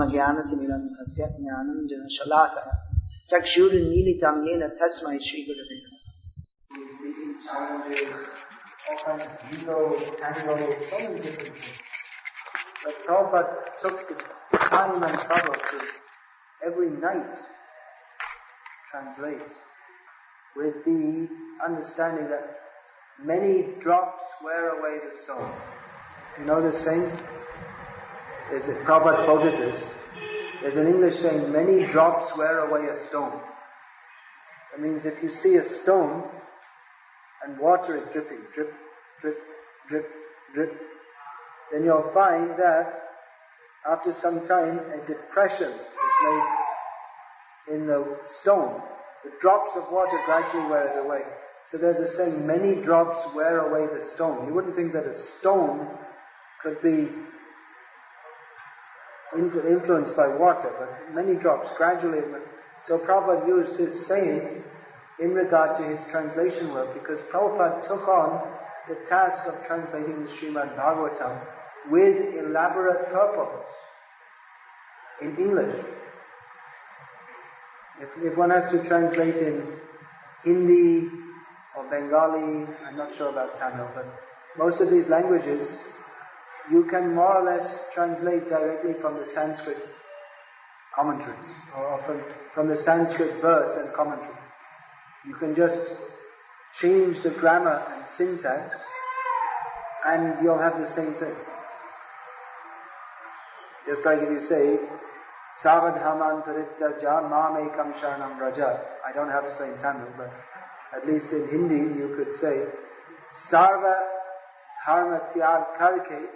Atmajnanatimirandhasya jnananjana shalakaya chakshurunmilitam yena tasmai Shri Gurave Namaha. Facing challenges, all kinds of ego, tango, so many different things. But Prabhupada took the time and trouble to every night translate with the understanding that many drops wear away the stone. You know this saying? Prabhupada quoted this. There's an English saying, many drops wear away a stone. That means if you see a stone and water is dripping, drip, drip, drip, drip, then you'll find that after some time a depression is made in the stone. The drops of water gradually wear it away. So there's a saying, many drops wear away the stone. You wouldn't think that a stone could be influenced by water, but many drops gradually. So Prabhupada used this saying in regard to his translation work, because Prabhupada took on the task of translating the Srimad Bhagavatam with elaborate purpose in English. If one has to translate in Hindi or Bengali, I'm not sure about Tamil, but most of these languages, you can more or less translate directly from the Sanskrit commentaries, or from the Sanskrit verse and commentary. You can just change the grammar and syntax, and you'll have the same thing. Just like if you say, Savadhaman Parityaja Mamekam Sharanam Raja. I don't have to say in Tamil, but at least in Hindi you could say, Sarva Dharma Tyag Karke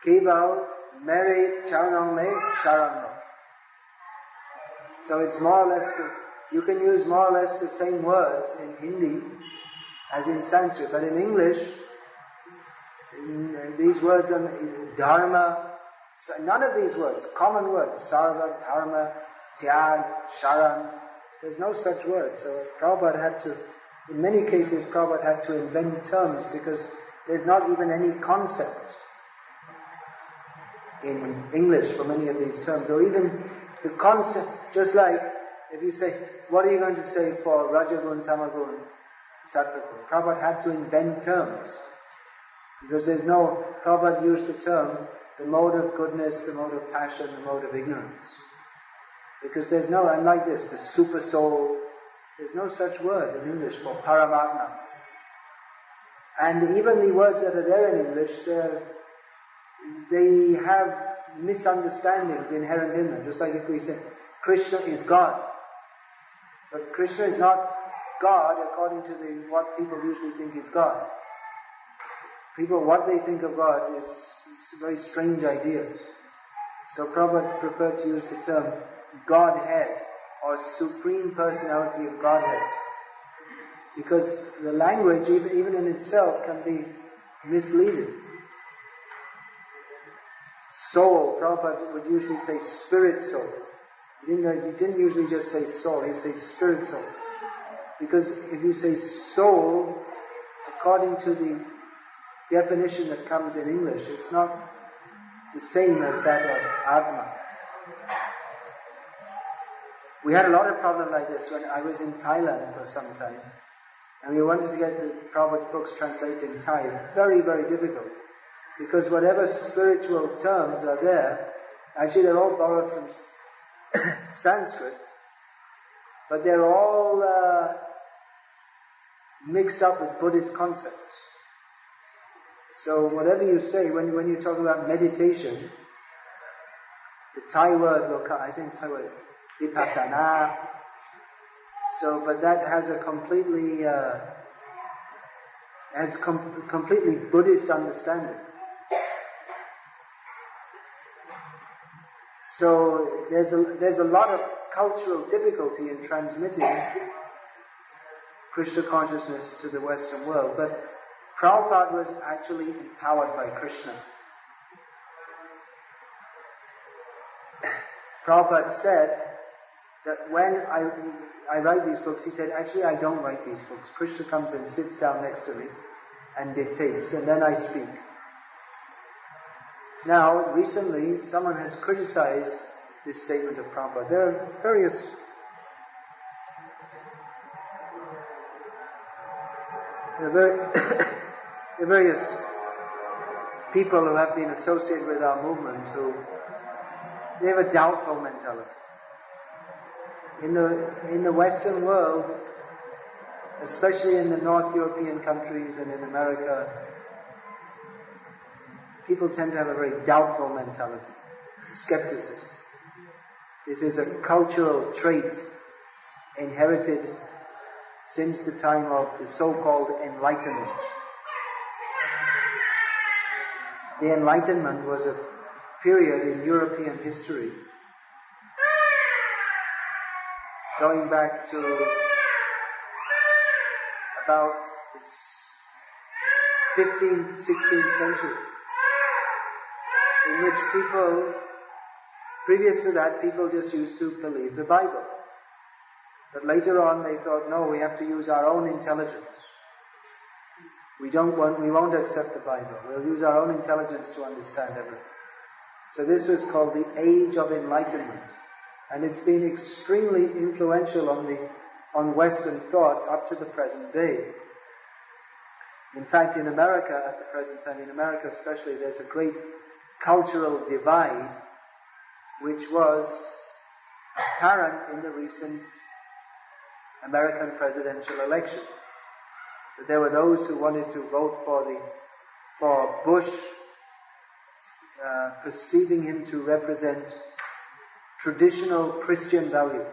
Keval Mere Charanam Me Sharanam. So it's more or less, you can use more or less the same words in Hindi as in Sanskrit, but in English, these words are Dharma, none of these words, common words, Sarva, Dharma, Tyag, Sharan, there's no such word. So Prabhupada had to, in many cases Prabhupada had to invent terms because there's not even any concept in English for many of these terms, or even the concept, just like if you say, what are you going to say for Rajagun, Tamagun, Sattvagun? Prabhupada had to invent terms, because Prabhupada used the term, the mode of goodness, the mode of passion, the mode of ignorance. Because there's no, unlike this, the super soul, there's no such word in English for Paramatma. And even the words that are there in English, they have misunderstandings inherent in them. Just like if we say, Krishna is God. But Krishna is not God according to what people usually think is God. People, what they think of God is very strange ideas. So Prabhupada preferred to use the term Godhead, or Supreme Personality of Godhead. Because the language, even in itself, can be misleading. Soul, Prabhupada would usually say spirit soul. He didn't usually just say soul, he'd say spirit soul. Because if you say soul, according to the definition that comes in English, it's not the same as that of Atma. We had a lot of problem like this when I was in Thailand for some time, and we wanted to get the Prabhupada's books translated in Thai. Very, very difficult, because whatever spiritual terms are there, actually they're all borrowed from Sanskrit, but they're all mixed up with Buddhist concepts. So whatever you say, when you talk about meditation, the Thai word will come, I think Thai word, vipassana. So, but that has a completely, completely Buddhist understanding. So there's a lot of cultural difficulty in transmitting Krishna consciousness to the Western world, but Prabhupada was actually empowered by Krishna. Prabhupada said that when I write these books, he said, actually I don't write these books. Krishna comes and sits down next to me and dictates, and then I speak. Now, recently, someone has criticized this statement of Prabhupada. There are various people who have been associated with our movement who they have a doubtful mentality. In the Western world, especially in the North European countries and in America, people tend to have a very doubtful mentality, skepticism. This is a cultural trait inherited since the time of the so-called Enlightenment. The Enlightenment was a period in European history going back to about the 15th, 16th century, in which people, previous to that, people just used to believe the Bible. But later on they thought, no, we have to use our own intelligence. We won't accept the Bible. We'll use our own intelligence to understand everything. So this was called the Age of Enlightenment. And it's been extremely influential on Western thought up to the present day. In fact, in America at the present time, in America especially, there's a great cultural divide which was apparent in the recent American presidential election. That there were those who wanted to vote for Bush, perceiving him to represent traditional Christian values.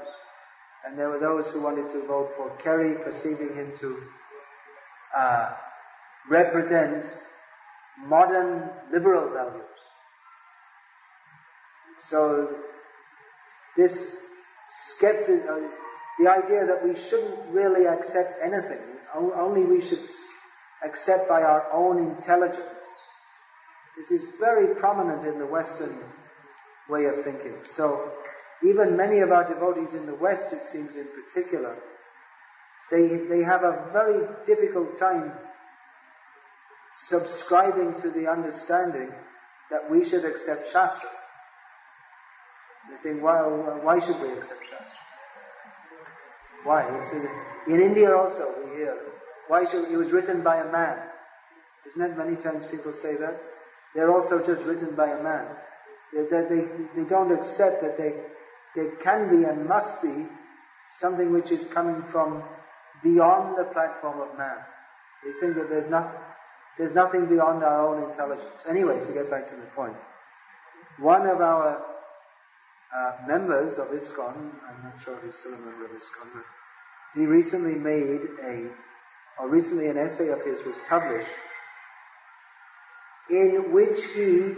And there were those who wanted to vote for Kerry, perceiving him to represent modern liberal values. So this the idea that we shouldn't really accept anything, only we should accept by our own intelligence. This is very prominent in the Western way of thinking. So even many of our devotees in the West, it seems in particular, they have a very difficult time subscribing to the understanding that we should accept Shastra. They think, why should we accept Shastra? Why? In India also we hear, it was written by a man. Isn't it many times people say that? They're also just written by a man. They don't accept that there can be and must be something which is coming from beyond the platform of man. They think that there's nothing beyond our own intelligence. Anyway, to get back to the point, one of our members of ISKCON, I'm not sure if he's still a member of ISKCON, but he recently recently an essay of his was published in which he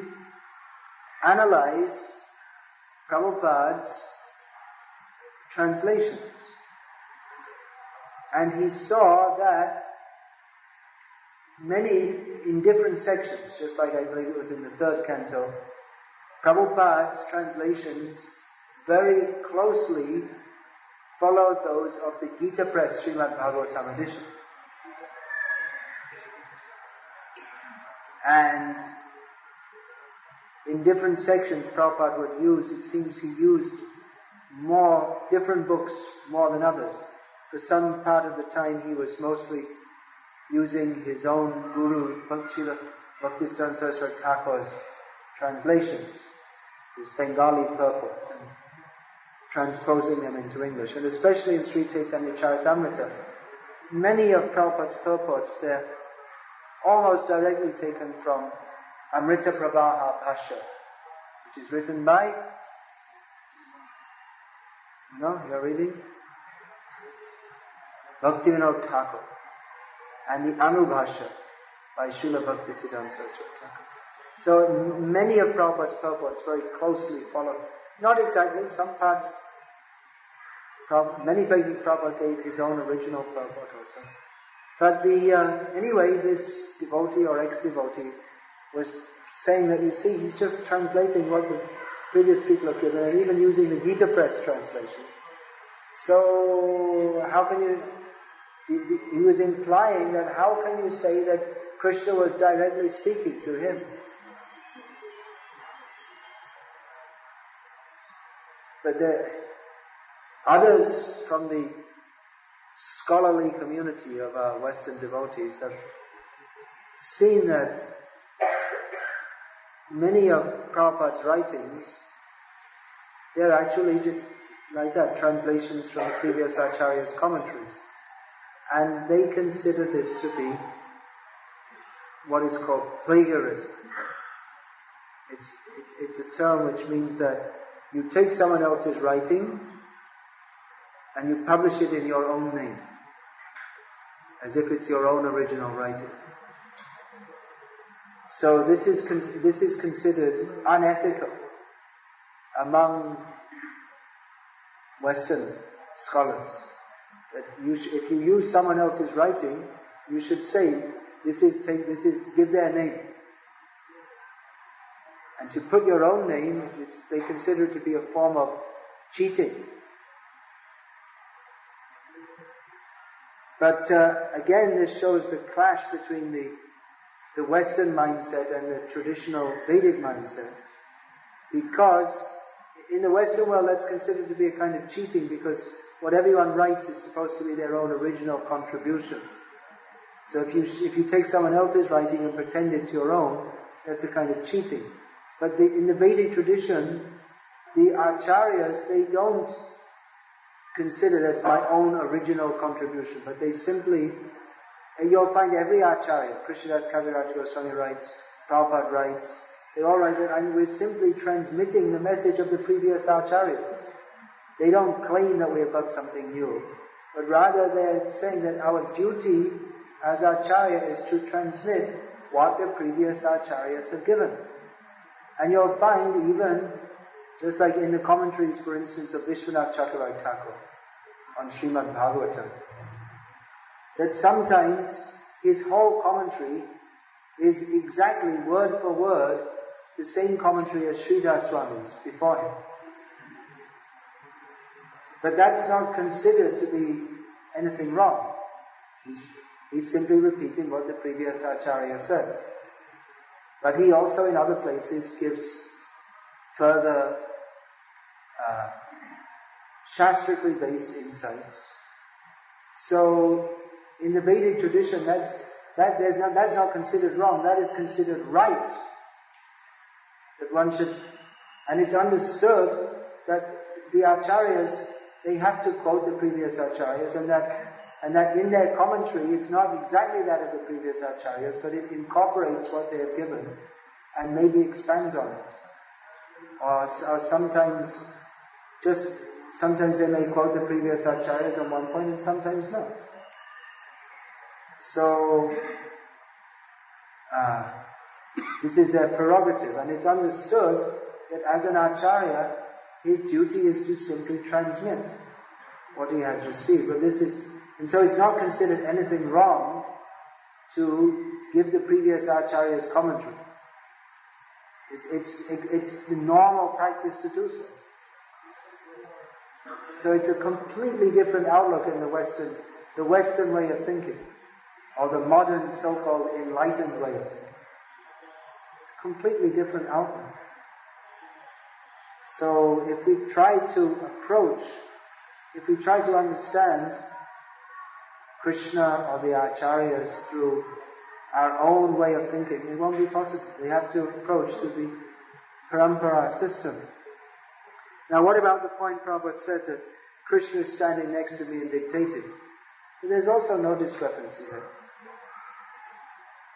analyzed Prabhupada's translations. And he saw that in different sections, just like I believe it was in the 3rd canto, Prabhupada's translations very closely followed those of the Gita Press Srimad Bhagavatam edition. And in different sections Prabhupada would use, it seems he used more different books more than others. For some part of the time he was mostly using his own Guru, Srila Bhaktisiddhanta Saraswati Thakur's translations, his Bengali purports, and transposing them into English. And especially in Sri Chaitanya Charitamrita, many of Prabhupada's purports, they're almost directly taken from Amrita Prabhaha Bhashya, which is written by, you're reading? Bhaktivinoda Thakur, and the Anubhashya by Srila Bhaktisiddhanta Saraswati Thakur. So many of Prabhupada's purports very closely follow, not exactly, some parts, many places Prabhupada gave his own original purport also. But anyway, this devotee or ex-devotee was saying that, you see, he's just translating what the previous people have given, and even using the Gita Press translation. So how can you... He was implying that how can you say that Krishna was directly speaking to him? But others from the scholarly community of our Western devotees have seen that many of Prabhupada's writings, they're actually like that, translations from the previous Acharya's commentaries. And they consider this to be what is called plagiarism. It's a term which means that you take someone else's writing and you publish it in your own name, as if it's your own original writing. So this is considered unethical among Western scholars. That if you use someone else's writing, you should say, give their name. And to put your own name, they consider it to be a form of cheating. But again, this shows the clash between the Western mindset and the traditional Vedic mindset. Because in the Western world, that's considered to be a kind of cheating, because what everyone writes is supposed to be their own original contribution. So if you take someone else's writing and pretend it's your own, that's a kind of cheating. But in the Vedic tradition, the acharyas, they don't consider that's my own original contribution, but they simply, and you'll find every acharya, Krishnadas Kaviraj Goswami writes, Prabhupada writes, they all write that, and we're simply transmitting the message of the previous acharyas. They don't claim that we have got something new, but rather they're saying that our duty as acharya is to transmit what the previous acharyas have given. And you'll find even, just like in the commentaries, for instance, of Vishwanath Chakravarti Thakur on Srimad Bhagavatam, that sometimes his whole commentary is exactly word for word the same commentary as Sridhar Swami's before him. But that's not considered to be anything wrong. He's simply repeating what the previous acharya said. But he also in other places gives further shastrically based insights. So in the Vedic tradition, that's not considered wrong. That is considered right. That one should, and it's understood that the acharyas, they have to quote the previous acharyas, and that in their commentary it's not exactly that of the previous acharyas, but it incorporates what they have given and maybe expands on it. Or sometimes they may quote the previous acharyas on one point and sometimes not. So this is their prerogative, and it's understood that as an acharya, his duty is to simply transmit what he has received. And so it's not considered anything wrong to give the previous acharya's commentary. It's the normal practice to do so. So it's a completely different outlook in the Western way of thinking, or the modern so-called enlightened way of thinking. It's a completely different outlook. So if we try to understand Krishna or the acharyas through our own way of thinking, it won't be possible. We have to approach to the parampara system. Now what about the point Prabhupada said that Krishna is standing next to me and dictating? There's also no discrepancy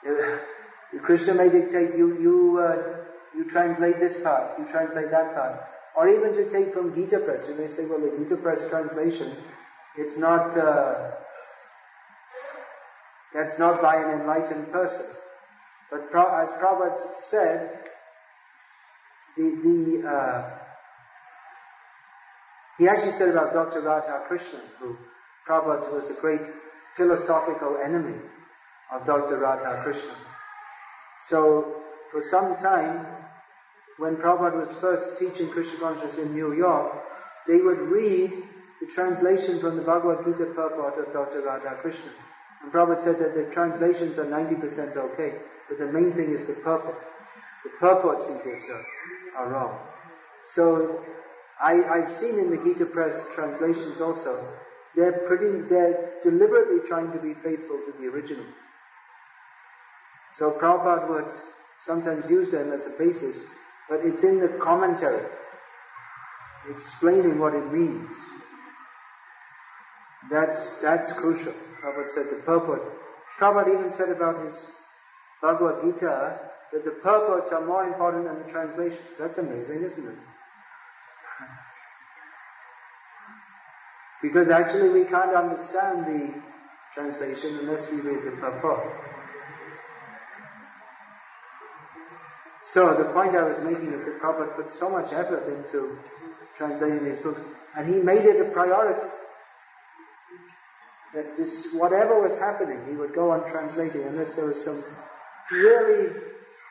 there. Krishna may dictate, you translate this part, you translate that part. Or even to take from Gita Press, you may say, well, the Gita Press translation, it's not, that's not by an enlightened person. But as Prabhupada said, he actually said about Dr. Radha Krishnan, who Prabhupada was a great philosophical enemy of Dr. Radha Krishnan. So, for some time, when Prabhupada was first teaching Krishna consciousness in New York, they would read the translation from the Bhagavad Gita purport of Dr. Radha Krishnan. And Prabhupada said that the translations are 90% okay, but the main thing is the purport. The purports he gives are wrong. So, I've seen in the Gita Press translations also, they're deliberately trying to be faithful to the original. So Prabhupada would sometimes use them as a basis, but it's in the commentary, explaining what it means. That's crucial. Prabhupada said the purport. Prabhupada even said about his Bhagavad Gita that the purports are more important than the translations. That's amazing, isn't it? Because actually we can't understand the translation unless we read the purport. So the point I was making is that Prabhupada put so much effort into translating these books, and he made it a priority. That whatever was happening, he would go on translating unless there was some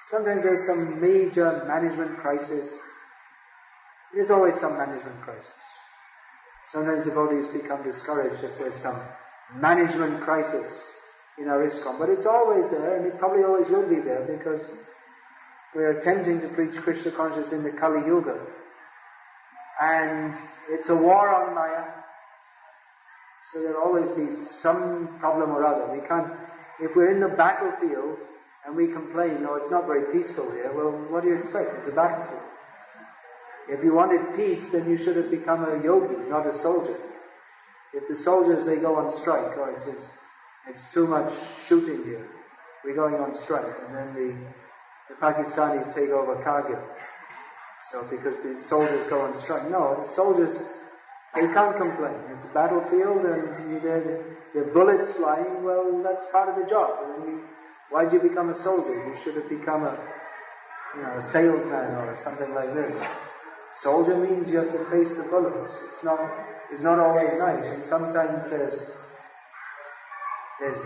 sometimes there's some major management crisis. There's always some management crisis. Sometimes devotees become discouraged if there's some management crisis in our ISKCON. But it's always there, and it probably always will be there, because we are attempting to preach Krishna consciousness in the Kali Yuga. And it's a war on Maya. So there'll always be some problem or other. We can't, if we're in the battlefield and we complain, no, it's not very peaceful here, well, what do you expect? It's a battlefield. If you wanted peace, then you should have become a yogi, not a soldier. If the soldiers, they go on strike, or it's too much shooting here, we're going on strike, and then the Pakistanis take over Kargil. So because the soldiers go on strike. No, the soldiers, they can't complain. It's a battlefield and there are bullets flying. Well, that's part of the job. And then why did you become a soldier? You should have become a salesman or something like this. Soldier means you have to face the bullets. It's not always nice, and sometimes there's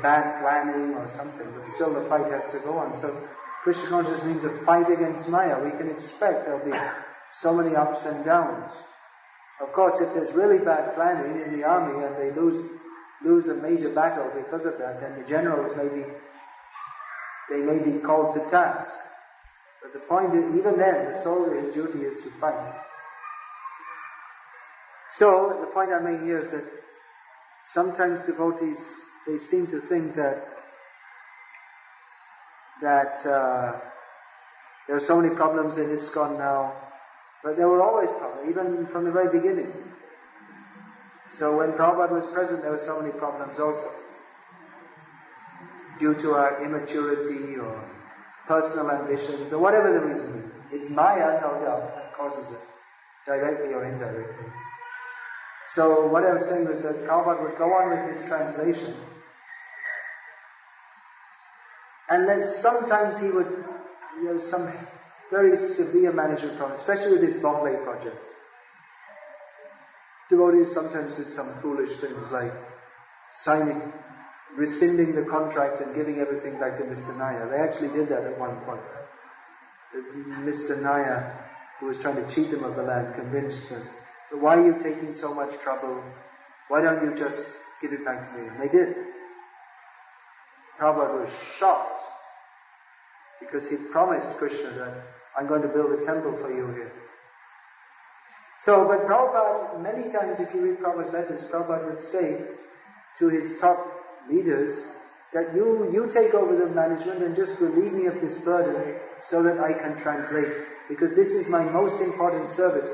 bad planning or something, but still the fight has to go on. So Krishna consciousness means a fight against Maya. We can expect there'll be so many ups and downs. Of course, if there's really bad planning in the army and they lose a major battle because of that, then the generals may be called to task. But the point is, even then, the soldier, his duty is to fight. So, the point I'm making here is that sometimes devotees, they seem to think that there are so many problems in ISKCON now, but there were always problems, even from the very beginning. So when Prabhupada was present, there were so many problems also, due to our immaturity or personal ambitions, or whatever the reason is. It's Maya, no doubt, that causes it, directly or indirectly. So what I was saying was that Prabhupada would go on with his translation, and then sometimes he would, some very severe management problems, especially with his Bombay project. Devotees sometimes did some foolish things like rescinding the contract and giving everything back to Mr. Naya. They actually did that at one point. Mr. Naya, who was trying to cheat them of the land, convinced them, "But why are you taking so much trouble? Why don't you just give it back to me?" And they did. Prabhupada was shocked, because he promised Krishna that, "I'm going to build a temple for you here." So, but Prabhupada, many times if you read Prabhupada's letters, Prabhupada would say to his top leaders that you take over the management and just relieve me of this burden so that I can translate, because this is my most important service.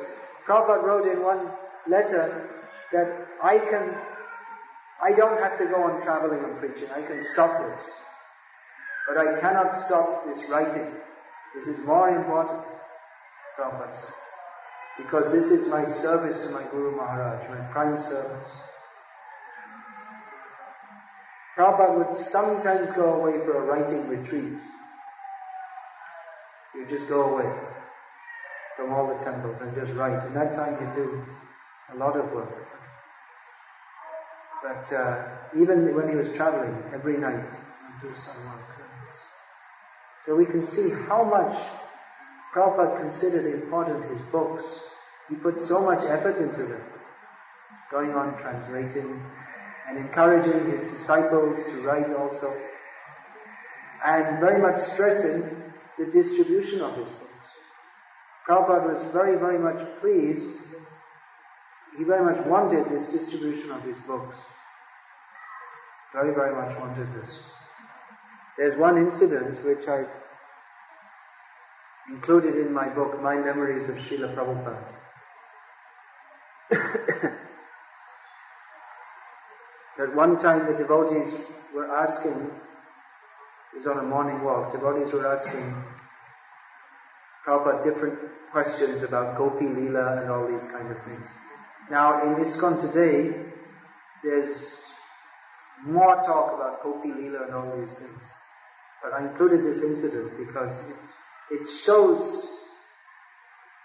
Prabhupada wrote in one letter that I don't have to go on traveling and preaching, I can stop this. But I cannot stop this writing. This is more important, Prabhupada said, because this is my service to my Guru Maharaj, my prime service. Prabhupada would sometimes go away for a writing retreat. You just go away from all the temples and just write. And that time he'd do a lot of work. But even when he was traveling, every night he'd do some work. So we can see how much Prabhupada considered important his books. He put so much effort into them, going on translating and encouraging his disciples to write also, and very much stressing the distribution of his books. Prabhupada was very, very much pleased he very much wanted this distribution of his books. Very, very much wanted this. There's one incident which I've included in my book, My Memories of Srila Prabhupada. That one time the devotees were asking, it was on a morning walk, devotees were asking Prabhupada different questions about Gopi Leela and all these kind of things. Now in ISKCON today, there's more talk about Gopi Leela and all these things. But I included this incident because it shows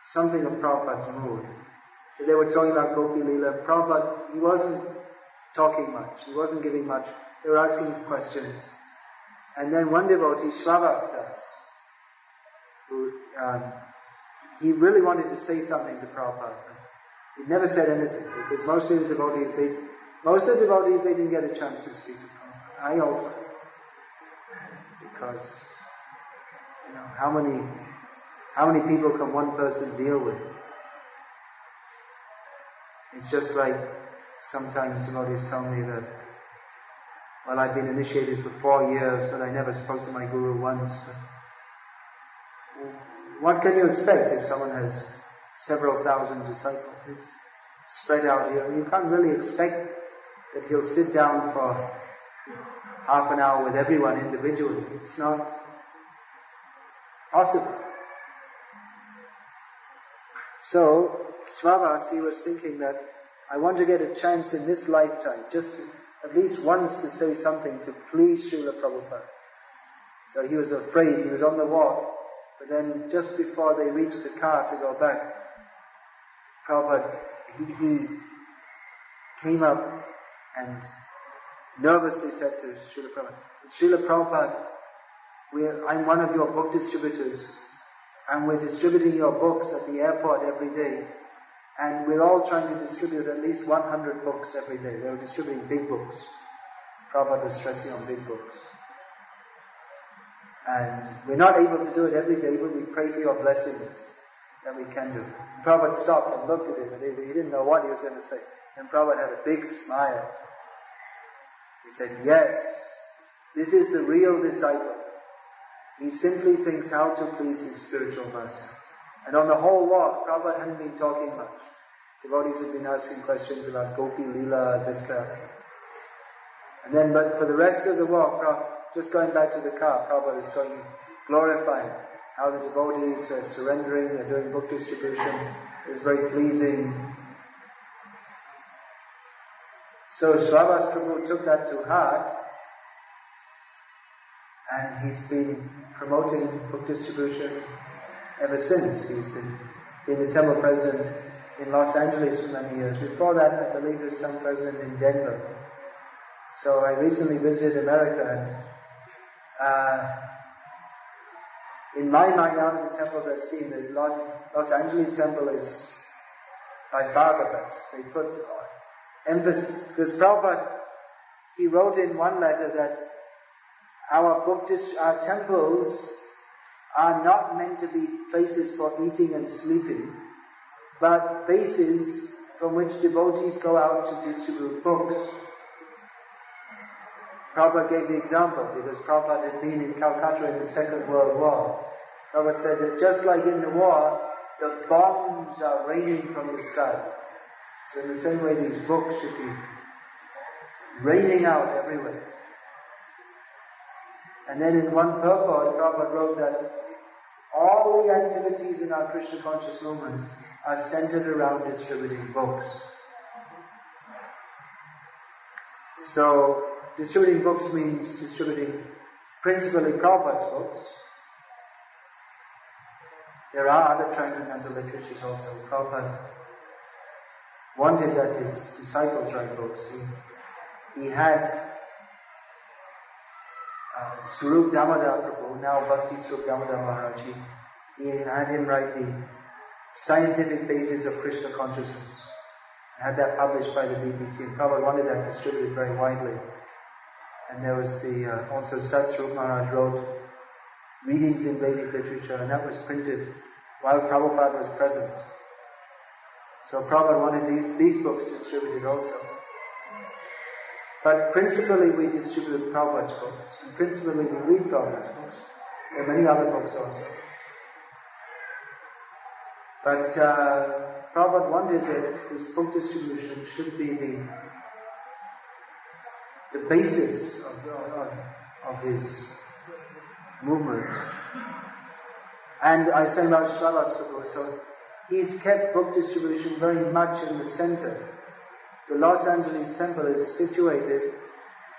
something of Prabhupada's mood. They were talking about Gopi Leela. Prabhupada, he wasn't talking much. He wasn't giving much. They were asking questions. And then one devotee, Shravastas, who he really wanted to say something to Prabhupada. He never said anything because most of the devotees they didn't get a chance to speak to Prabhupada. I also, because how many people can one person deal with? It's just like sometimes devotees tell me that, well, I've been initiated for 4 years, but I never spoke to my guru once. But what can you expect if someone has several thousand disciples? It's spread out here. You can't really expect that he'll sit down for half an hour with everyone individually. It's not possible. So, Swavas, he was thinking that I want to get a chance in this lifetime, just to, at least once to say something to please Srila Prabhupada. So he was afraid, he was on the walk, but then just before they reached the car to go back, Prabhupada, he came up and nervously said to Srila Prabhupada, Srila Prabhupada, I'm one of your book distributors, and we're distributing your books at the airport every day, and we're all trying to distribute at least 100 books every day. They were distributing big books. Prabhupada was stressing on big books. And we're not able to do it every day, but we pray for your blessings that we can do. And Prabhupada stopped and looked at him, and he didn't know what he was going to say. And Prabhupada had a big smile. He said, yes, this is the real disciple. He simply thinks how to please his spiritual master. And on the whole walk, Prabhupada hadn't been talking much. Devotees had been asking questions about Gopi Leela, this, that. And then, but for the rest of the walk, just going back to the car, Prabhupada was talking, glorifying how the devotees are surrendering, they're doing book distribution. It's very pleasing. So Swavas Prabhu took that to heart, and he's been promoting book distribution ever since. He's been the temple president in Los Angeles for many years. Before that, I believe he was temple president in Denver. So I recently visited America, and in my mind, out of the temples I've seen, the Los Angeles temple is by far the best. They put emphasis, because Prabhupada, he wrote in one letter that our temples are not meant to be places for eating and sleeping, but bases from which devotees go out to distribute books. Prabhupada gave the example, because Prabhupada had been in Calcutta in the Second World War. Prabhupada said that just like in the war, the bombs are raining from the sky. So in the same way, these books should be raining out everywhere. And then in one purport, Prabhupada wrote that all the activities in our Krishna conscious movement are centered around distributing books. So, distributing books means distributing principally Prabhupada's books. There are other transcendental literatures also. Prabhupada wanted that his disciples write books. He had Swarup Damodar Prabhu, now Bhakti Swarup Damodar Maharaj, he had him write the scientific basis of Krishna consciousness. Had that published by the BPT, and Prabhupada wanted that distributed very widely. And there was also Sat Swarup Maharaj wrote readings in Vedic literature, and that was printed while Prabhupada was present. So Prabhupada wanted these books distributed also. But principally we distribute Prabhupada's books. And principally we read Prabhupada's books. There are many other books also. But Prabhupada wanted that this book distribution should be the basis of his movement. And I say about Srivas Prabhu, so he's kept book distribution very much in the center. The Los Angeles temple is situated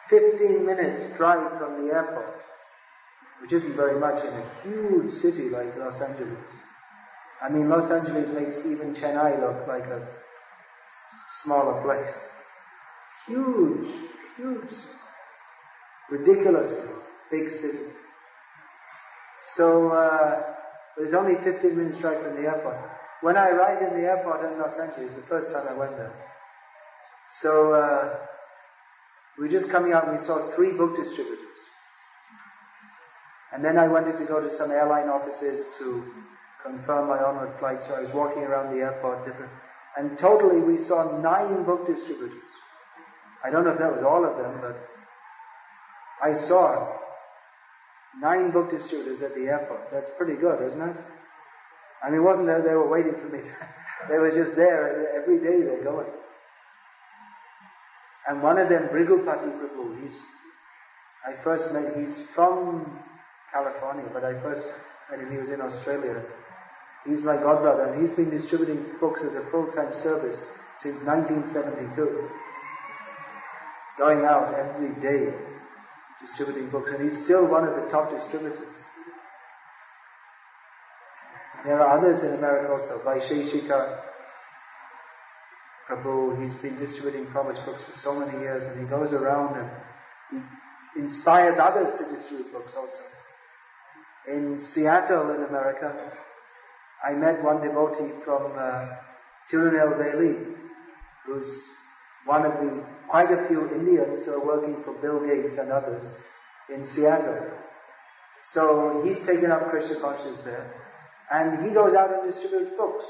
15 minutes drive from the airport, which isn't very much in a huge city like Los Angeles. I mean, Los Angeles makes even Chennai look like a smaller place. It's huge, ridiculously big city. So, it's only 15 minutes drive from the airport. When I arrived in the airport in Los Angeles, the first time I went there, so we were just coming out and we saw 3 book distributors. And then I wanted to go to some airline offices to confirm my onward flight, so I was walking around the airport and totally we saw 9 book distributors. I don't know if that was all of them, but I saw 9 book distributors at the airport. That's pretty good, isn't it? I mean, it wasn't that they were waiting for me. They were just there. Every day they're going. And one of them, Brigupati Prabhu, I first met, he's from California, but I first met him, he was in Australia. He's my godbrother, and he's been distributing books as a full-time service since 1972. Going out every day, distributing books, and he's still one of the top distributors. There are others in America also, Vaisheshika Prabhu, he's been distributing Prabhupada's books for so many years, and he goes around and he inspires others to distribute books also. In Seattle in America, I met one devotee from Tirunelveli, who's one of quite a few Indians who are working for Bill Gates and others in Seattle. So he's taken up Krishna consciousness there, and he goes out and distributes books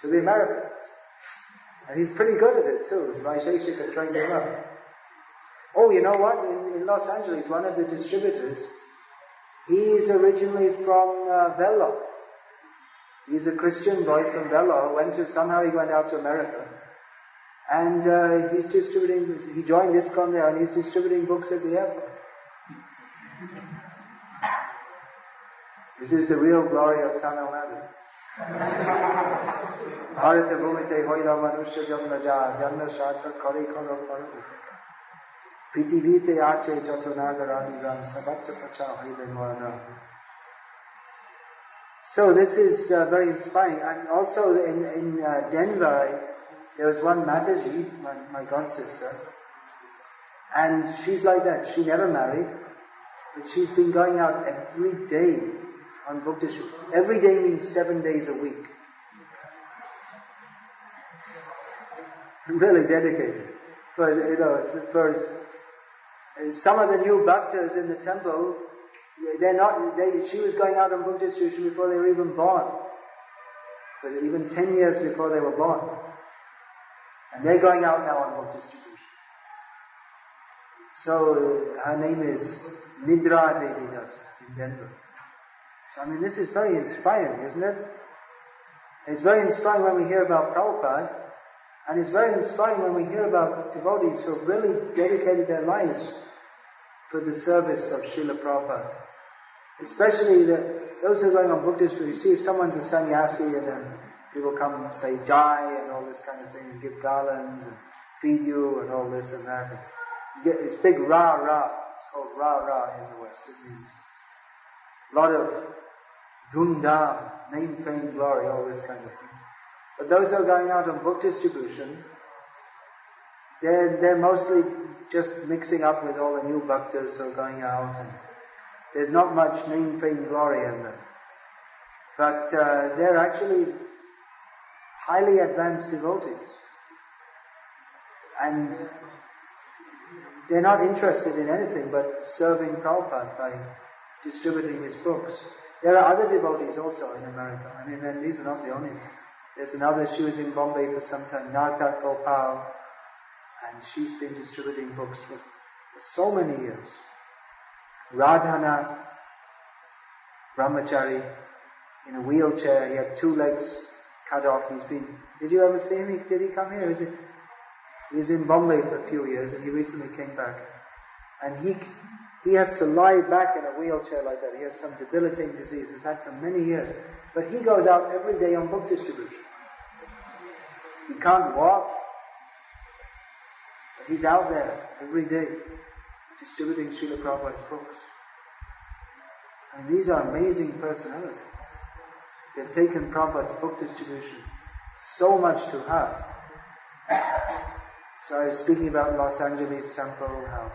to the Americans. And he's pretty good at it too. Vaisheshika trained him up. Oh, you know what? In Los Angeles, one of the distributors, he's originally from Vellore. He's a Christian boy from Vellore. Somehow he went out to America. And he's distributing, he joined ISKCON there, and he's distributing books at the airport. This is the real glory of Tamil Nadu. Bharata bhumite hoila manusya jamraja janna shatra kari karo paru Prithivite ache jato nagarani ram sabatya pacha hoile morana. So this is very inspiring. And also in Denver, there was one Mataji, my god sister, and she's like that. She never married, but she's been going out every day on book distribution. Every day means 7 days a week. Really dedicated. For some of the new bhaktas in the temple, she was going out on book distribution before they were even born. For even 10 years before they were born. And they're going out now on book distribution. So her name is Nidra Devi Das in Denver. So I mean, this is very inspiring, isn't it? It's very inspiring when we hear about Prabhupada, and it's very inspiring when we hear about devotees who have really dedicated their lives for the service of Srila Prabhupada. Especially those who are going on book distribution. You see, if someone's a sannyasi and then people come and say Jai and all this kind of thing, and give garlands and feed you and all this and that. And you get this big Ra. It's called Ra in the West. It means a lot of dhum-dham, name, fame, glory, all this kind of thing. But those who are going out on book distribution, they're mostly just mixing up with all the new bhaktas who are going out, and there's not much name, fame, glory in them. But they're actually highly advanced devotees. And they're not interested in anything but serving Prabhupada by distributing his books. There are other devotees also in America. I mean, these are not the only ones. There's another, she was in Bombay for some time, Nartak Gopal, and she's been distributing books for so many years. Radhanath Brahmachari, in a wheelchair, he had 2 legs cut off. Did you ever see him? Did he come here? He was in Bombay for a few years, and he recently came back. And he has to lie back in a wheelchair like that. He has some debilitating disease. He's had for many years. But he goes out every day on book distribution. He can't walk, but he's out there every day distributing Srila Prabhupada's books. And these are amazing personalities. They've taken Prabhupada's book distribution so much to heart. So I was speaking about Los Angeles Temple, how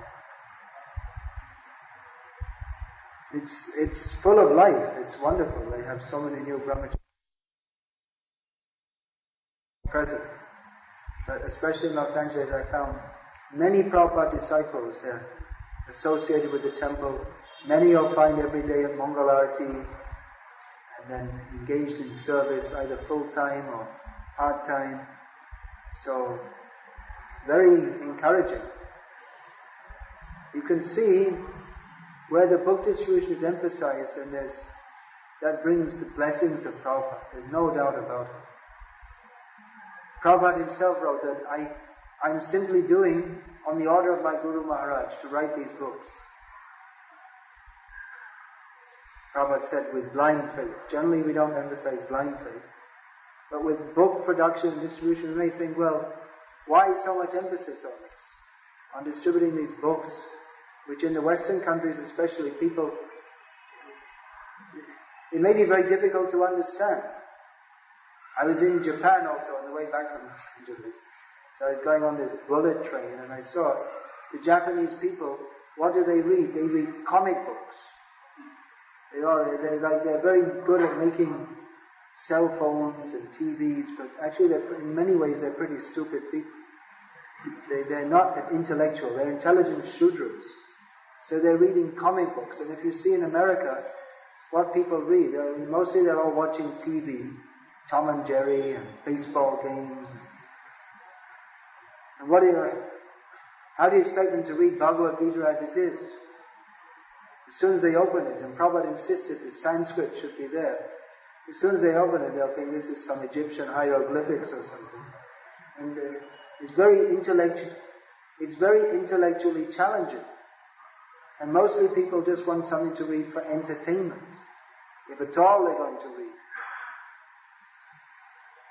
it's full of life. It's wonderful. They have so many new brahmacharis present. But especially in Los Angeles, I found many Prabhupada disciples there associated with the temple. Many you'll find every day at Mangal Arati, and then engaged in service, either full-time or part-time. So, very encouraging. You can see where the book distribution is emphasized, and that brings the blessings of Prabhupada. There's no doubt about it. Prabhupada himself wrote that I'm simply doing on the order of my Guru Maharaj to write these books. Prabhupada said with blind faith. Generally we don't emphasize blind faith. But with book production and distribution, we may think, well, why so much emphasis on this? On distributing these books, which in the Western countries especially, people, it may be very difficult to understand. I was in Japan also on the way back from Los Angeles. So I was going on this bullet train, and I saw the Japanese people, what do they read? They read comic books. They're very good at making cell phones and TVs, but actually in many ways they're pretty stupid people. They're not intellectual, they're intelligent Shudras. So they're reading comic books, and if you see in America what people read, mostly they're all watching TV, Tom and Jerry and baseball games. And how do you expect them to read Bhagavad Gita as it is? As soon as they open it, and Prabhupada insisted the Sanskrit should be there, as soon as they open it, they'll think this is some Egyptian hieroglyphics or something. And it's very intellectually challenging. And mostly people just want something to read for entertainment, if at all they're going to read.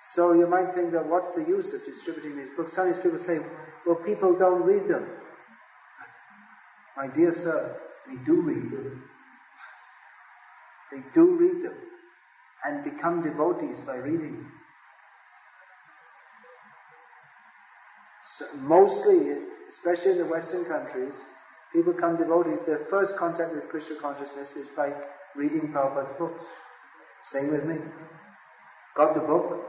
So you might think that what's the use of distributing these books? Sometimes people say, well, people don't read them. My dear sir, they do read them. They do read them and become devotees by reading them. So mostly, especially in the Western countries, people become devotees. Their first contact with Krishna consciousness is by reading Prabhupada's books. Same with me. Got the book,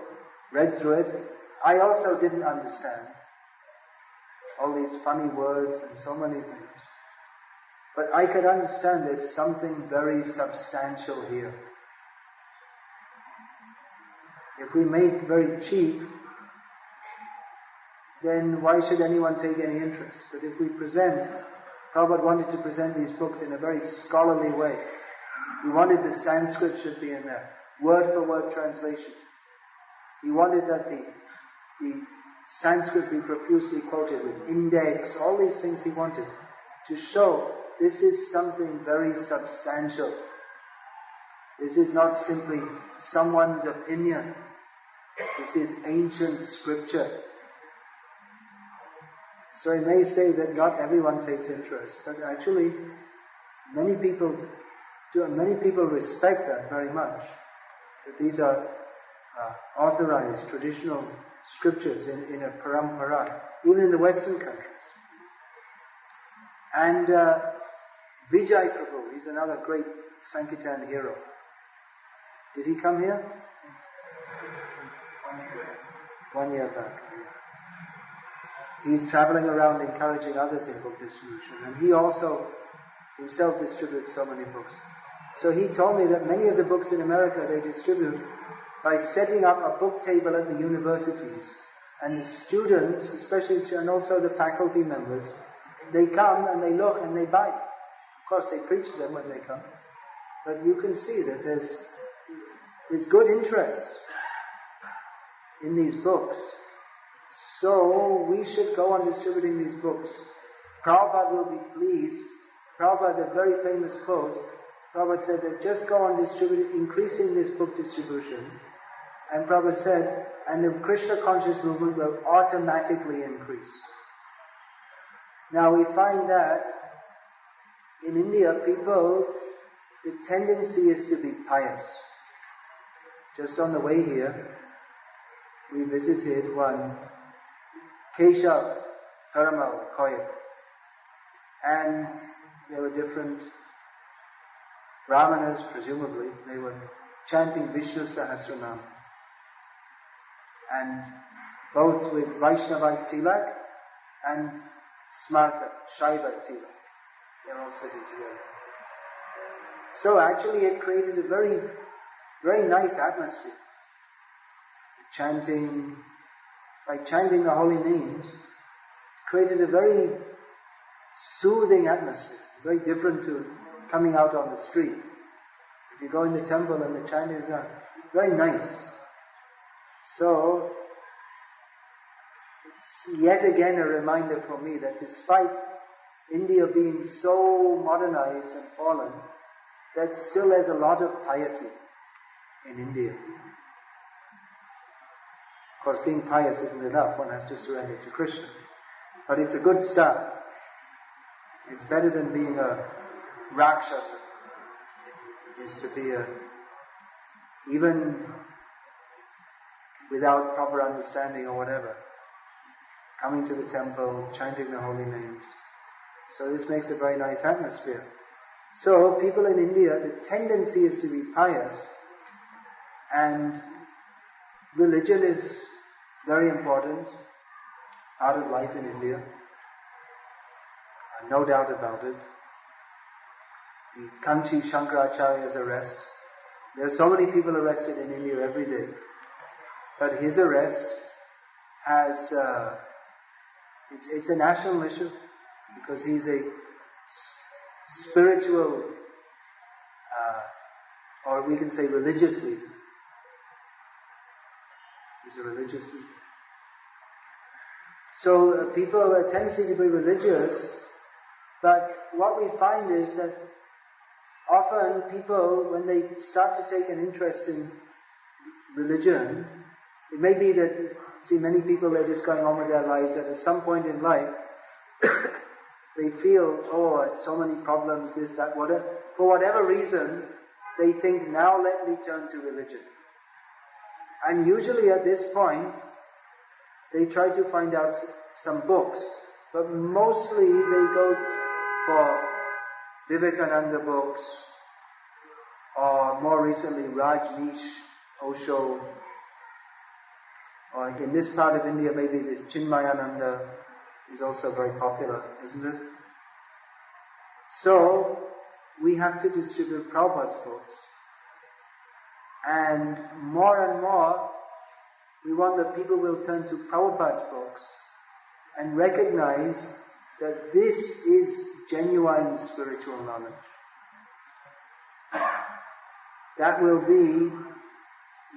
read through it. I also didn't understand all these funny words and so many things. But I could understand there's something very substantial here. If we make very cheap, then why should anyone take any interest? But if we Prabhupada wanted to present these books in a very scholarly way. He wanted the Sanskrit should be in there, word for word translation. He wanted that the Sanskrit be profusely quoted with index, all these things he wanted to show this is something very substantial. This is not simply someone's opinion. This is ancient scripture. So he may say that not everyone takes interest, but actually many people do, and many people respect that very much. That these are authorized traditional scriptures in a parampara, even in the Western countries. And Vijay Prabhu, he's another great Sankirtan hero. Did he come here? 1 year back. He's traveling around encouraging others in book distribution, and he also himself distributes so many books. So he told me that many of the books in America they distribute, by setting up a book table at the universities. And the students, especially, and also the faculty members, they come and they look and they buy. Of course, they preach to them when they come. But you can see that there's good interest in these books. So we should go on distributing these books. Prabhupada will be pleased. Prabhupada, the very famous quote, Prabhupada said that just go on increasing this book distribution. And Prabhupada said, and the Krishna conscious movement will automatically increase. Now we find that in India, people, the tendency is to be pious. Just on the way here, we visited one Keshav Paramal Koya. And there were different brahmanas, presumably, they were chanting Vishnu Sahasranam. And both with Vaishnavite tilak and Smarta, Shaiva tilak. They're all sitting together. So actually it created a very, very nice atmosphere. By chanting the holy names, created a very soothing atmosphere, very different to coming out on the street. If you go in the temple and the chanting is not very nice. So, it's yet again a reminder for me that despite India being so modernized and fallen, that still there's a lot of piety in India. Of course, being pious isn't enough, one has to surrender to Krishna. But it's a good start. It's better than being a Rakshasa. Is to be even without proper understanding or whatever, coming to the temple, chanting the holy names. So this makes a very nice atmosphere. So people in India, the tendency is to be pious, and religion is very important part of life in India. No doubt about it. The Kanchi Shankaracharya's arrest. There are so many people arrested in India every day. But his arrest has, it's a national issue because he's a spiritual, or we can say religious leader. He's a religious leader. So people have a tendency to be religious, but what we find is that often people, when they start to take an interest in religion, it may be that, see, many people, they're just going on with their lives, that at some point in life, they feel, so many problems, this, that, whatever. For whatever reason, they think, now let me turn to religion. And usually at this point, they try to find out some books, but mostly they go for Vivekananda books, or more recently Rajneesh, Osho, or in this part of India maybe this Chinmayananda is also very popular, isn't it? So we have to distribute Prabhupada's books, and more we want that people will turn to Prabhupada's books and recognize that this is genuine spiritual knowledge. That will be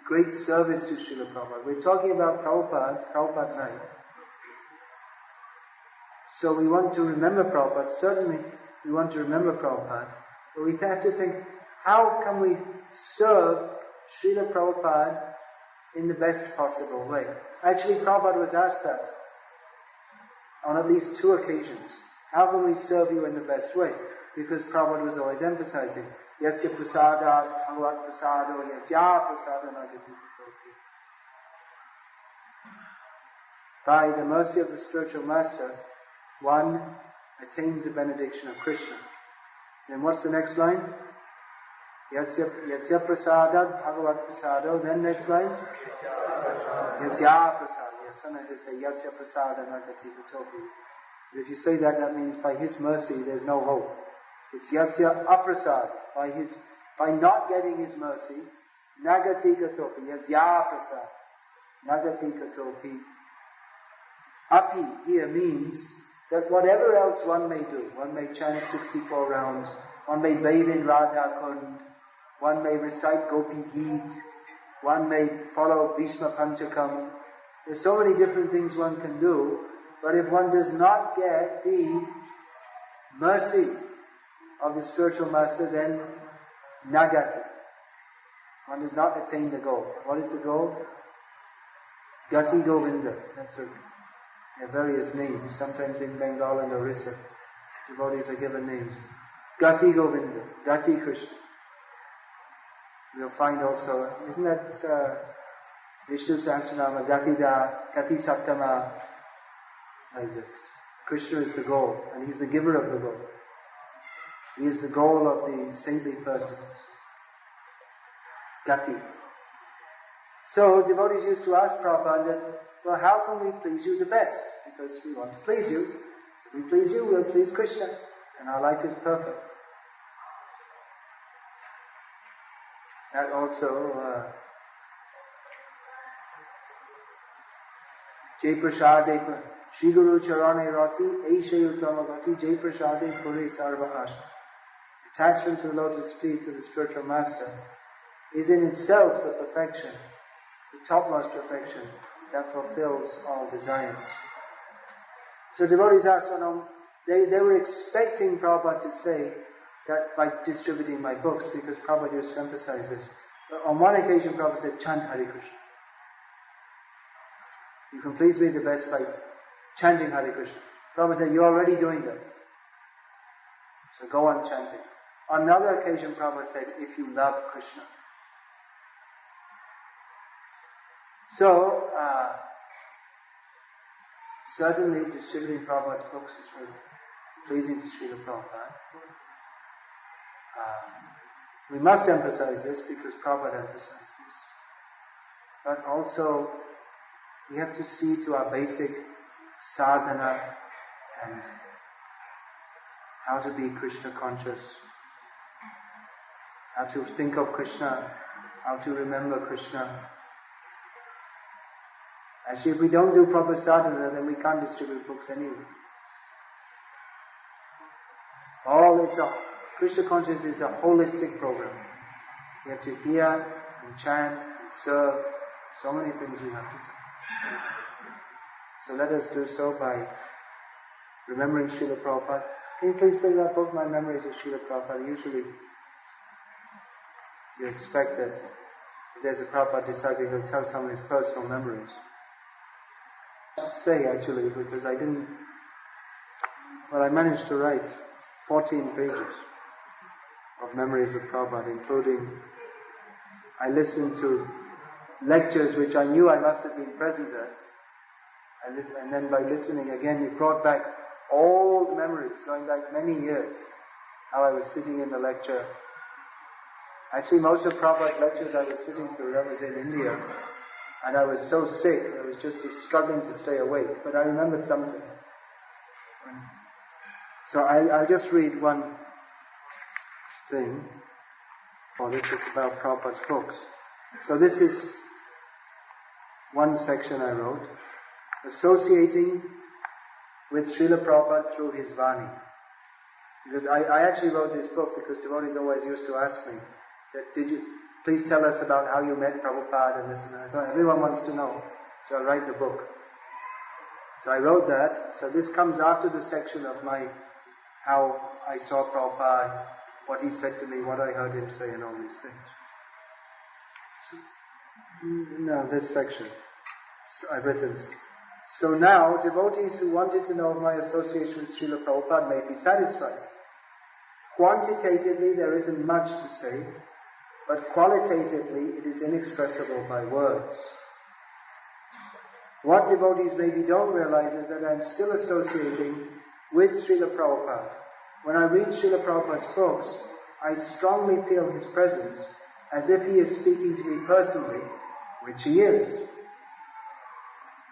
great service to Srila Prabhupada. We're talking about Prabhupada night. So we want to remember Prabhupada. Certainly we want to remember Prabhupada. But we have to think, how can we serve Srila Prabhupada in the best possible way? Actually, Prabhupada was asked that on at least 2 occasions. How can we serve you in the best way? Because Prabhupada was always emphasizing, Yasya prasada, bhagavat prasado, yasya prasada nagati pitoki. By the mercy of the spiritual master, one attains the benediction of Krishna. Then what's the next line? Yasya prasada, bhagavat prasado. Then next line? Yasya prasada. Yes, sometimes they say Yasya prasada nagati pitoki. But if you say that, that means by his mercy there's no hope. It's Yasya aprasad. By not getting his mercy, Nagati katopi, yasya prasad, nagati katopi. Api here means that whatever else one may do, one may chant 64 rounds, one may bathe in Radha Kund, one may recite Gopi Geet, one may follow Bhishma Panchakam. There's so many different things one can do, but if one does not get the mercy of the spiritual master, then nagati. One does not attain the goal. What is the goal? Gati Govinda. That's it. There are various names. Sometimes in Bengal and Orissa, devotees are given names. Gati Govinda, Gati Krishna. We'll find also, isn't that Vishnu Sahasranama, Gati Da, Gati Saptama, like this. Krishna is the goal, and He's the giver of the goal. He is the goal of the saintly person. Gati. So devotees used to ask Prabhupada that, well, how can we please you the best? Because we want to please you. So if we please you, we'll please Krishna, and our life is perfect. That also, Jai Prasade, Shri Guru Charane Rati, Aisha Uttama Gati, Jai Prasade Puri Sarva Asha. Attachment to the lotus feet, to the spiritual master, is in itself the perfection, the topmost perfection that fulfills all desires. So devotees asked, they were expecting Prabhupada to say that by distributing my books, because Prabhupada used to emphasize this. But on one occasion Prabhupada said, chant Hare Krishna. You can please me the best by chanting Hare Krishna. Prabhupada said, you're already doing that. So go on chanting. On another occasion Prabhupada said, if you love Krishna. So, certainly distributing Prabhupada's books is very pleasing to Srila Prabhupada. We must emphasize this because Prabhupada emphasized this. But also, we have to see to our basic sadhana and how to be Krishna conscious, how to think of Krishna, how to remember Krishna. Actually, if we don't do proper sadhana, then we can't distribute books anyway. Krishna consciousness is a holistic program. We have to hear and chant and serve. So many things we have to do. So let us do so by remembering Srila Prabhupada. Can you please bring that book, My Memories of Srila Prabhupada? Usually you expect that if there's a Prabhupada disciple, he'll tell some of his personal memories. To say actually, because I managed to write 14 pages of memories of Prabhupada, including, I listened to lectures which I knew I must have been present at. And then by listening again, it brought back old memories, going back many years, how I was sitting in the lecture. Actually, most of Prabhupada's lectures I was sitting through, that was in India. And I was so sick, I was just struggling to stay awake. But I remembered some things. So I'll just read one thing. This is about Prabhupada's books. So this is one section I wrote. Associating with Srila Prabhupada through his Vani. Because I actually wrote this book because devotees always used to ask me, did you please tell us about how you met Prabhupada and this and that. I thought everyone wants to know, so I'll write the book. So I wrote that. So this comes after the section of how I saw Prabhupada, what he said to me, what I heard him say, and all these things. No, this section. So I've written. So now, devotees who wanted to know of my association with Srila Prabhupada may be satisfied. Quantitatively, there isn't much to say, but qualitatively, it is inexpressible by words. What devotees maybe don't realize is that I'm still associating with Srila Prabhupada. When I read Srila Prabhupada's books, I strongly feel his presence as if he is speaking to me personally, which he is.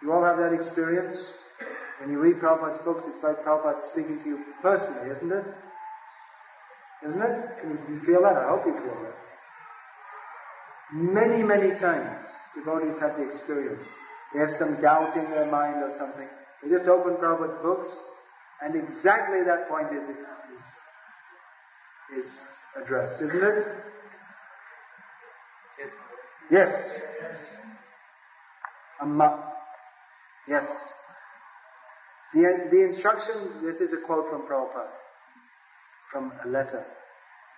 You all have that experience? When you read Prabhupada's books, it's like Prabhupada speaking to you personally, isn't it? Isn't it? You feel that? I hope you feel that. Many, many times devotees have the experience. They have some doubt in their mind or something. They just open Prabhupada's books, and exactly that point is addressed, isn't it? Yes. Yes. The instruction, this is a quote from Prabhupada, from a letter.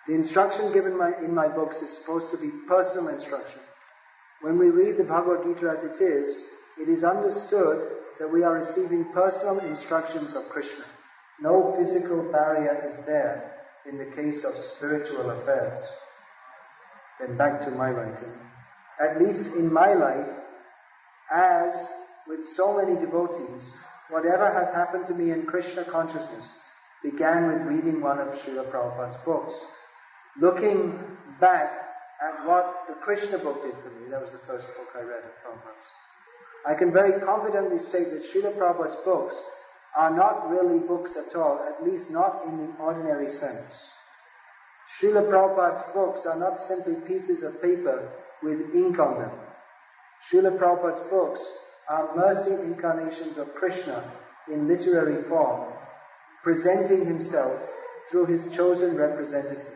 The instruction given in my books is supposed to be personal instruction. When we read the Bhagavad Gita as it is understood that we are receiving personal instructions of Krishna. No physical barrier is there in the case of spiritual affairs. Then back to my writing. At least in my life, as with so many devotees, whatever has happened to me in Krishna consciousness began with reading one of Srila Prabhupada's books. Looking back at what the Krishna book did for me, that was the first book I read of Prabhupada's, I can very confidently state that Srila Prabhupada's books are not really books at all, at least not in the ordinary sense. Srila Prabhupada's books are not simply pieces of paper with ink on them. Srila Prabhupada's books are mercy incarnations of Krishna in literary form, presenting himself through his chosen representative.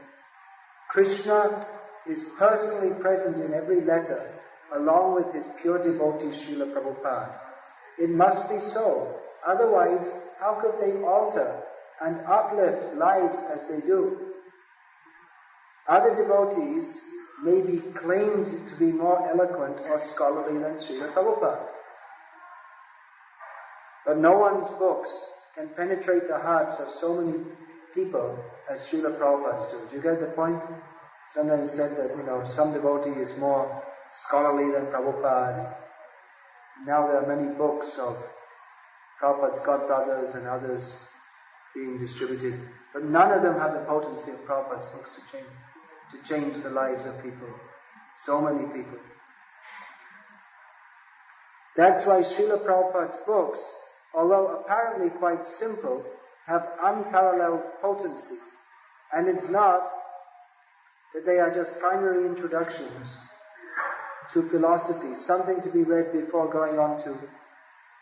Krishna is personally present in every letter, along with his pure devotee Srila Prabhupada. It must be so. Otherwise, how could they alter and uplift lives as they do? Other devotees may be claimed to be more eloquent or scholarly than Srila Prabhupada. But no one's books can penetrate the hearts of so many people as Srila Prabhupada's do. Do you get the point? Sometimes said that, some devotee is more scholarly than Prabhupada. Now there are many books of Prabhupada's godbrothers and others being distributed. But none of them have the potency of Prabhupada's books to change the lives of people. So many people. That's why Srila Prabhupada's books, although apparently quite simple, have unparalleled potency. And it's not that they are just primary introductions to philosophy, something to be read before going on to,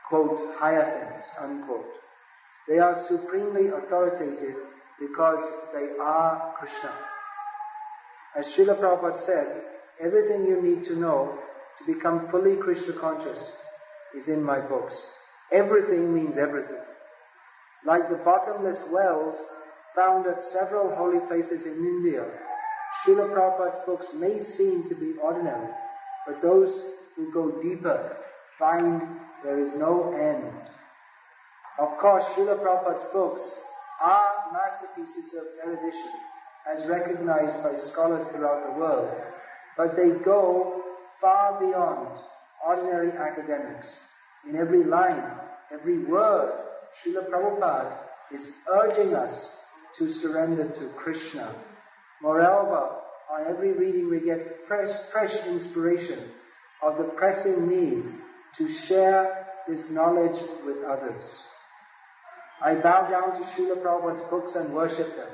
quote, higher things, unquote. They are supremely authoritative because they are Krishna. As Srila Prabhupada said, everything you need to know to become fully Krishna conscious is in my books. Everything means everything. Like the bottomless wells found at several holy places in India, Srila Prabhupada's books may seem to be ordinary, but those who go deeper find there is no end. Of course, Srila Prabhupada's books are masterpieces of erudition, as recognized by scholars throughout the world, but they go far beyond ordinary academics. In every line, every word, Srila Prabhupada is urging us to surrender to Krishna. Moreover, on every reading we get fresh inspiration of the pressing need to share this knowledge with others. I bow down to Srila Prabhupada's books and worship them.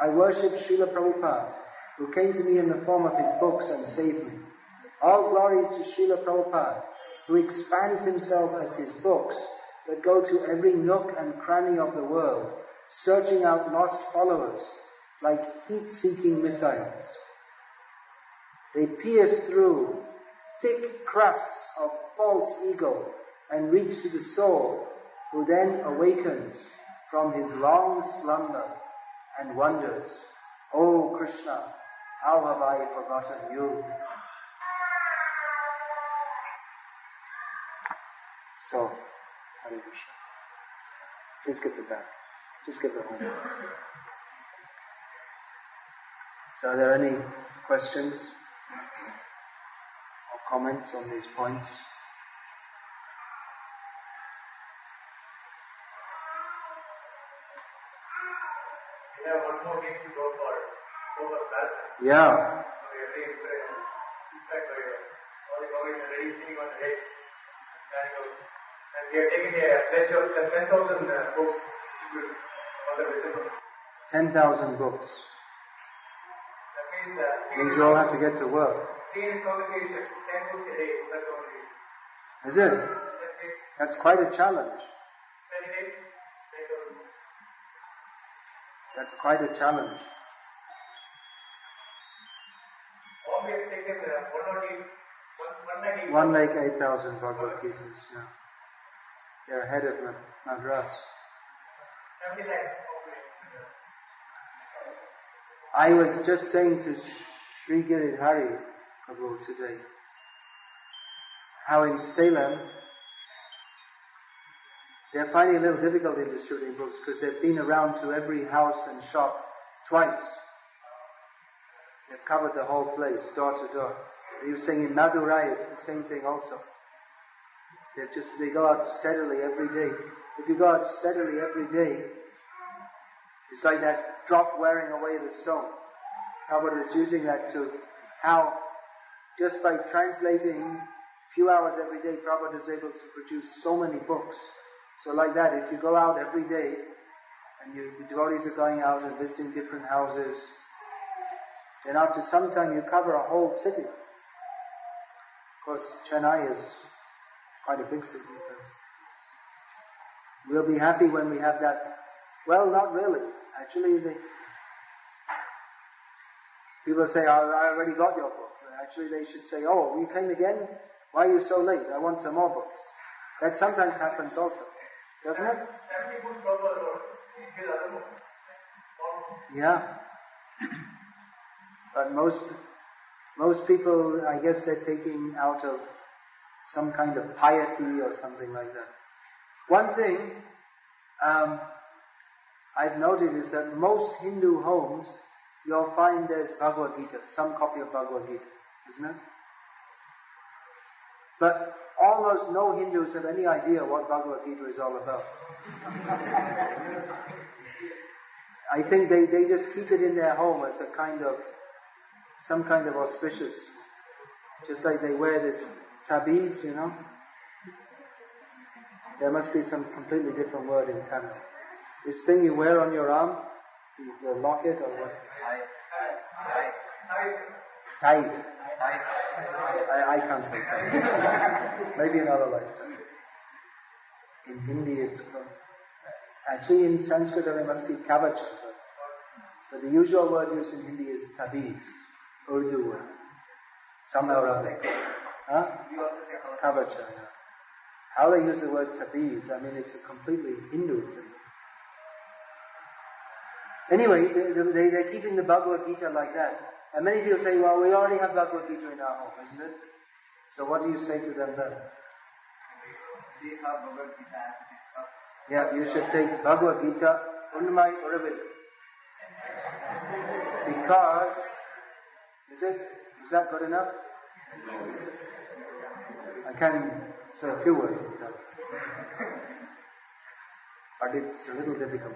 I worship Srila Prabhupada, who came to me in the form of his books and saved me. All glories to Srila Prabhupada, who expands himself as his books that go to every nook and cranny of the world, searching out lost followers like heat-seeking missiles. They pierce through thick crusts of false ego and reach to the soul, who then awakens from his long slumber and wonders, "Oh Krishna, how have I forgotten you?" So, Hare Krishna. Please get the back. Just get the home. So are there any questions or comments on these points? We have one more week to go for marathon. Yeah. So we are very impressed. It's like all the government are ready sitting on the edge. And we are taking a pledge of 10,000 books distributed on the December. 10,000 books. That means Means you all have to get to work. again congregation, 10 books a day, that congregation. Is it? That's quite a challenge. 20 days, 10 books. That's quite a challenge. Always taken 8,000 Bhagavad Gitas, yeah. They're ahead of Madras. 79. I was just saying to Sri Giridhari Prabhu today, how in Salem, they're finding a little difficult in distributing books because they've been around to every house and shop twice. They've covered the whole place, door to door. He was saying in Madurai, it's the same thing also. They go out steadily every day. If you go out steadily every day, it's like that drop wearing away the stone. Prabhupada is using that to how, just by translating a few hours every day, Prabhupada is able to produce so many books. So like that, if you go out every day, and the devotees are going out and visiting different houses, then after some time you cover a whole city. Of course, Chennai is quite a big city, but we'll be happy when we have that. Well, not really. Actually, people say, I already got your book. Actually, they should say, oh, you came again? Why are you so late? I want some more books. That sometimes happens also. Doesn't it? 70 books Prabhupada wrote. His other books. Yeah. But most people, I guess they're taking out of some kind of piety or something like that. One thing I've noted is that most Hindu homes, you'll find there's Bhagavad Gita, some copy of Bhagavad Gita, isn't it? But almost no Hindus have any idea what Bhagavad Gita is all about. I think they just keep it in their home as some kind of auspicious, just like they wear this tabiz, you know. There must be some completely different word in Tamil. This thing you wear on your arm, the locket or what? Tie. I can't say tie. Maybe another lifetime. In Hindi it's called. Actually in Sanskrit it must be kavacha. But the usual word used in Hindi is tabiz. Urdu word. Somehow or other. Huh? Kavacha, yeah. How they use the word tabiz, I mean it's a completely Hindu thing. Anyway, they're keeping the Bhagavad Gita like that. And many people say, well, we already have Bhagavad Gita in our home, isn't it? So what do you say to them then? We have Bhagavad Gita as it is first. Yeah, you should take Bhagavad Gita, Unmai Uravil. Because, is that good enough? I can say a few words in Tamil. But it's a little difficult.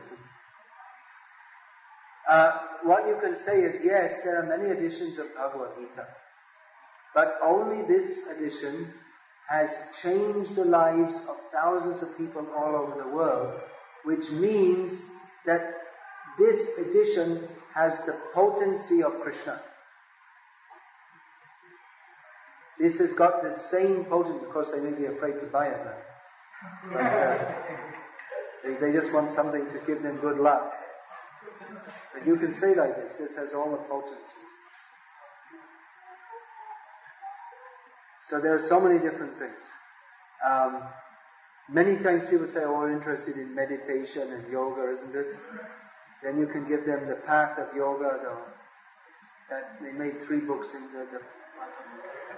What you can say is, yes, there are many editions of Bhagavad Gita. But only this edition has changed the lives of thousands of people all over the world, which means that this edition has the potency of Krishna. This has got the same potency. Of course, they may be afraid to buy it now. But they just want something to give them good luck. But you can say like this has all the potency. So there are so many different things. Many times people say, oh, we're interested in meditation and yoga, isn't it? Then you can give them the path of yoga. That they made 3 books in the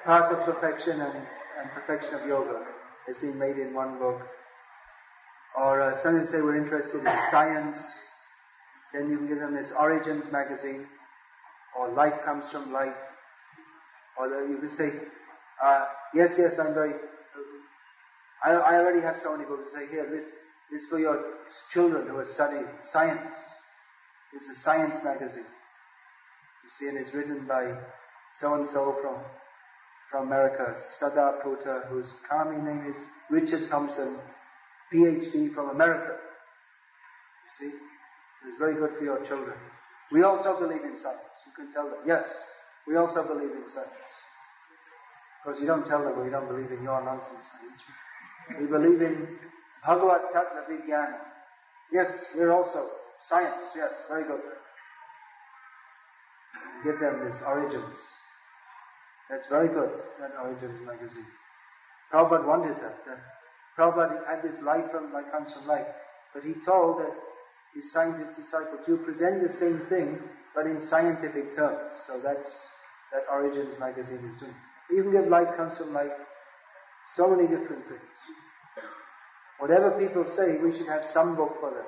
path of perfection and perfection of yoga has been made in 1 book. Or some say we're interested in science. Then you can give them this Origins magazine, or Life Comes from Life. Or you can say, yes, I already have so many books. Say, here, this for your children who are studying science. It's a science magazine. You see, and it's written by so-and-so from America, Sada Pruta, whose Kami name is Richard Thompson, PhD from America. You see? It's very good for your children. We also believe in science. You can tell them, yes, we also believe in science. course, you don't tell them we don't believe in your nonsense science. We believe in Bhagavat Tattva Vijnana. Yes, we're also science. Yes, very good. Give them this Origins. That's very good, that Origins magazine. Prabhupada wanted that. Prabhupada had this light comes from light. But he told that his scientist disciples, you present the same thing, but in scientific terms. So that's that Origins magazine is doing. You can give light comes from light. So many different things. Whatever people say, we should have some book for them.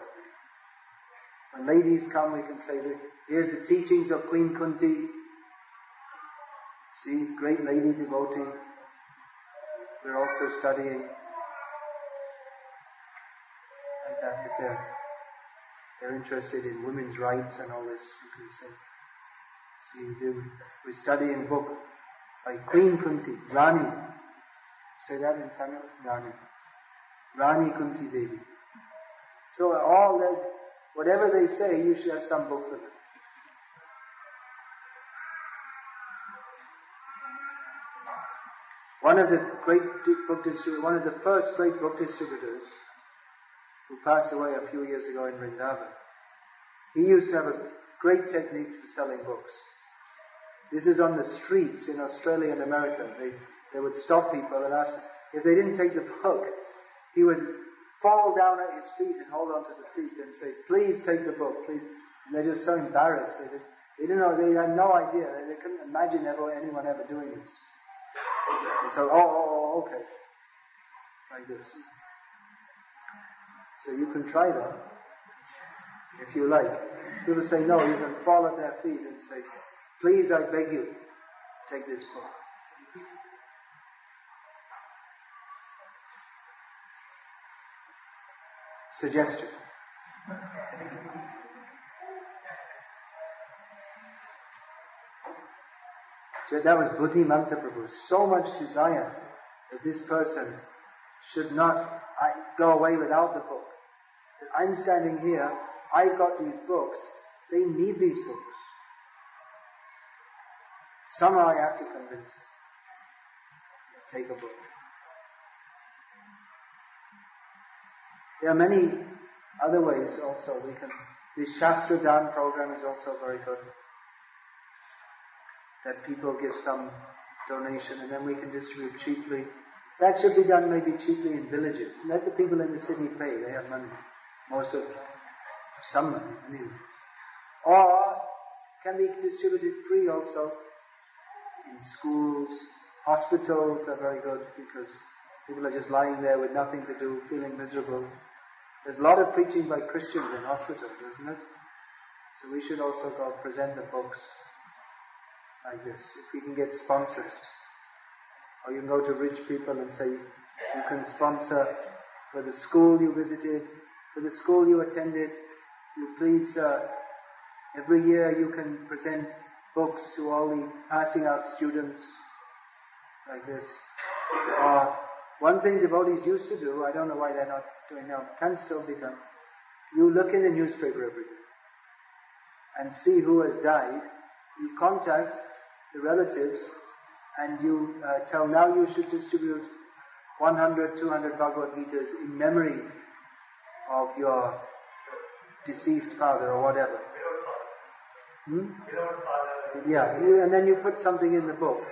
When ladies come, we can say, here's the teachings of Queen Kunti. See, great lady devotee. We're also studying like that. If they're interested in women's rights and all this, you can say. See, we're studying a book by Queen Kunti, Rani. Say that in Tamil? Rani. Rani Kunti Devi. So all that, whatever they say, you should have some book for them. One of the first great book distributors, who passed away a few years ago in Vrindavan, he used to have a great technique for selling books. This is on the streets in Australia and America. They would stop people and ask, if they didn't take the book, he would fall down at his feet and hold on to the feet and say, please take the book, please. And they're just so embarrassed. They didn't know, they had no idea. They couldn't imagine anyone ever doing this. And so, okay. Like this. So you can try that, if you like. People say no, you can fall at their feet and say, please, I beg you, take this book. Suggestion. So that was Buddhi Manta Prabhu. So much desire that this person should not go away without the book. That I'm standing here, I've got these books, they need these books. Somehow I have to convince them. Take a book. There are many other ways also. This Shastra Dan program is also very good. That people give some donation and then we can distribute cheaply. That should be done maybe cheaply in villages. Let the people in the city pay. They have money. Some money anyway. Or can be distributed free also in schools. Hospitals are very good because people are just lying there with nothing to do, feeling miserable. There's a lot of preaching by Christians in hospitals, isn't it? So we should also go present the books like this. If we can get sponsors. Or you can go to rich people and say, you can sponsor for the school you visited, for the school you attended. You please, every year you can present books to all the passing out students like this. One thing devotees used to do, I don't know why they're not doing now, can still be done. You look in the newspaper every day and see who has died. You contact the relatives and you tell, now you should distribute 100, 200 Bhagavad Gitas in memory of your deceased father or whatever. Yeah, and then you put something in the book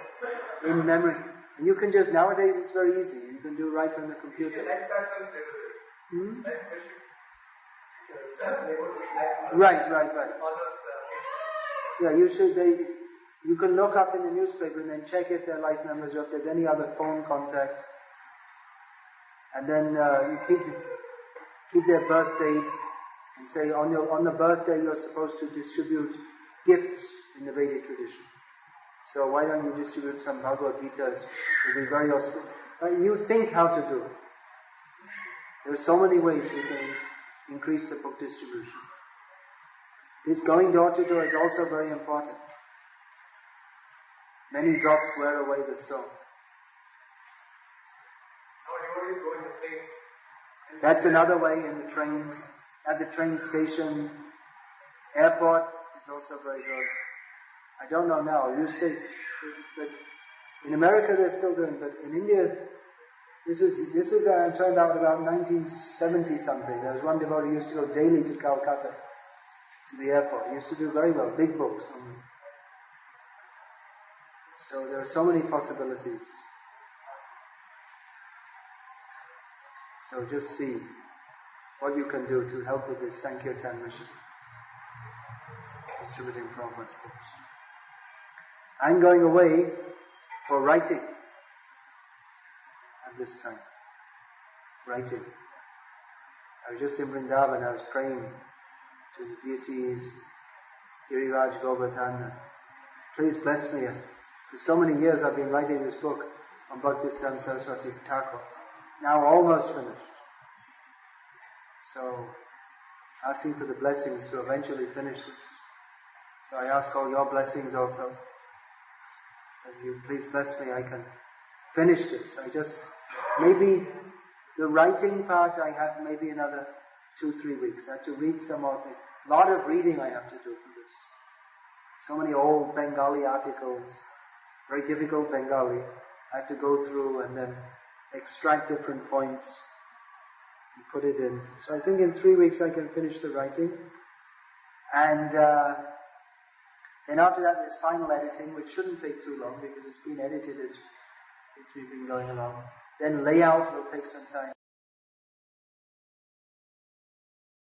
in memory. And you can just, nowadays it's very easy. You can do right from the computer. Right. Yeah, you can look up in the newspaper and then check if their life members or if there's any other phone contact. And then you keep their birth date and say on the birthday you're supposed to distribute gifts in the Vedic tradition. So why don't you distribute some Bhagavad Gitas? It will be very auspicious. You think how to do it. There are so many ways we can increase the book distribution. This going door to door is also very important. Many drops wear away the stone. That's another way in the trains, at the train station, airport is also very good. I don't know now, but In America they're still doing, but in India, this was turned out about 1970 something. There was one devotee who used to go daily to Calcutta, to the airport. He used to do very well, big books. So there are so many possibilities. So just see what you can do to help with this Sankirtan mission, distributing Prabhupada's books. I'm going away for writing at this time. Writing. I was just in Vrindavan, I was praying to the deities, Giriraj Govardhana. Please bless me. For so many years I've been writing this book on Bhaktisiddhanta Saraswati Thakur. Now almost finished. So, asking for the blessings to eventually finish this. So I ask all your blessings also. If you please bless me, I can finish this. Maybe the writing part I have maybe another 2-3 weeks. I have to read some more things. A lot of reading I have to do for this. So many old Bengali articles, very difficult Bengali. I have to go through and then extract different points and put it in. So I think in 3 weeks I can finish the writing. And then after that there's final editing, which shouldn't take too long because it's been edited as it's been going along. Then layout will take some time.